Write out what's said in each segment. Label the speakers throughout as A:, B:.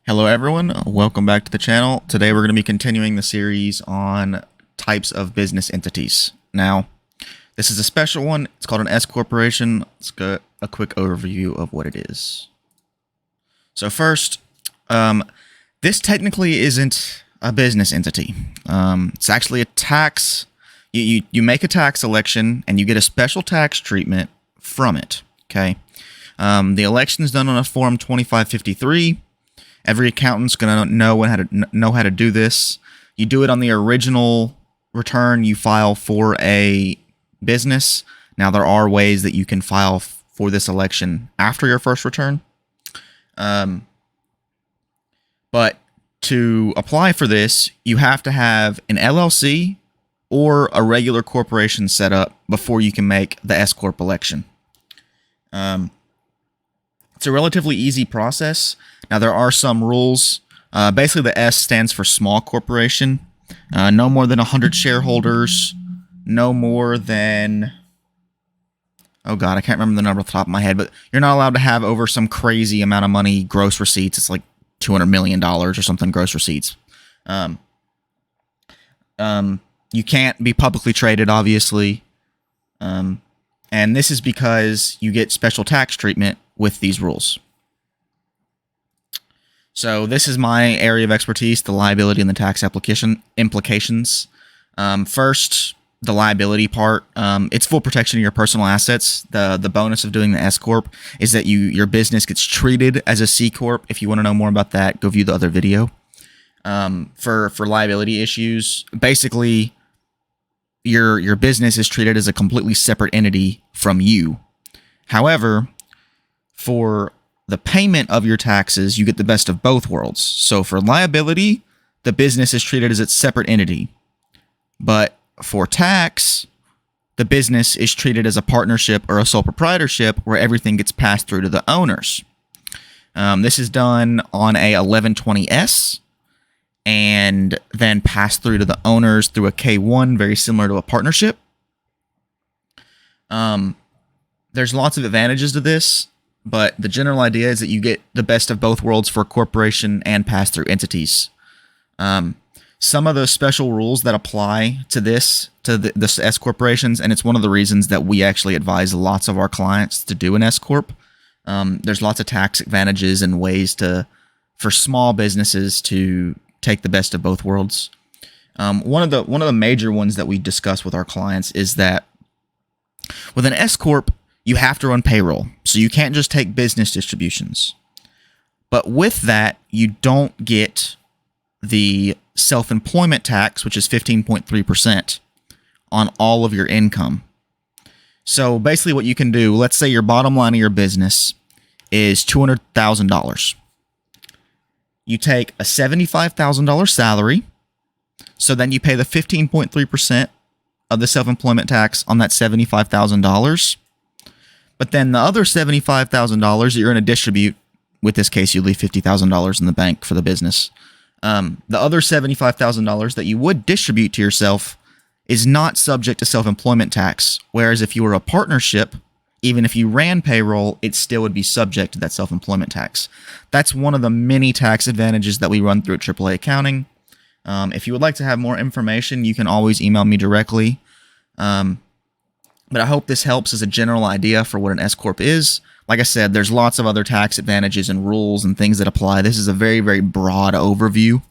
A: Hello everyone, welcome back to the channel. Today we're going to be continuing the series on types of business entities. Now, this is a special one. It's called an S corporation. Let's get a quick overview of what it is. So first, this technically isn't a business entity. It's actually a tax. You make a tax election and you get a special tax treatment from it. Okay. The election is done on a Form 2553. Every accountant's gonna know how to do this. You do it on the original return you file for a business. Now there are ways that you can file for this election after your first return. But to apply for this, you have to have an LLC or a regular corporation set up before you can make the S Corp election. It's a relatively easy process. Now, there are some rules. Basically, the S stands for small corporation. No more than 100 shareholders. No more than... Oh, God, I can't remember the number off the top of my head. But you're not allowed to have over some crazy amount of money, gross receipts. It's like $200 million or something, gross receipts. You can't be publicly traded, obviously. And this is because you get special tax treatment with these rules. So this is my area of expertise, the liability and the tax implications. First, the liability part. It's full protection of your personal assets. The bonus of doing the S Corp is that your business gets treated as a C Corp. If you want to know more about that, go view the other video. For liability issues, basically, your business is treated as a completely separate entity from you. However, for the payment of your taxes, you get the best of both worlds. So for liability, the business is treated as its separate entity. But for tax, the business is treated as a partnership or a sole proprietorship where everything gets passed through to the owners. This is done on a 1120S and then passed through to the owners through a K1, very similar to a partnership. There's lots of advantages to this, but the general idea is that you get the best of both worlds for a corporation and pass-through entities. Some of the special rules that apply to the S corporations, and it's one of the reasons that we actually advise lots of our clients to do an S corp. There's lots of tax advantages and ways for small businesses to take the best of both worlds. One of the major ones that we discuss with our clients is that with an S corp, you have to run payroll, so you can't just take business distributions. But with that, you don't get the self-employment tax, which is 15.3% on all of your income. So basically what you can do, let's say your bottom line of your business is $200,000. You take a $75,000 salary, so then you pay the 15.3% of the self-employment tax on that $75,000. But then the other $75,000 that you're going to distribute, with this case, you leave $50,000 in the bank for the business. The other $75,000 that you would distribute to yourself is not subject to self-employment tax. Whereas if you were a partnership, even if you ran payroll, it still would be subject to that self-employment tax. That's one of the many tax advantages that we run through at AAA Accounting. If you would like to have more information, you can always email me directly. But I hope this helps as a general idea for what an S Corp is. Like I said, there's lots of other tax advantages and rules and things that apply. This is a very, very broad overview.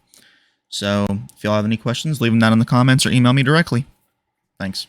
A: So if y'all have any questions, leave them down in the comments or email me directly. Thanks.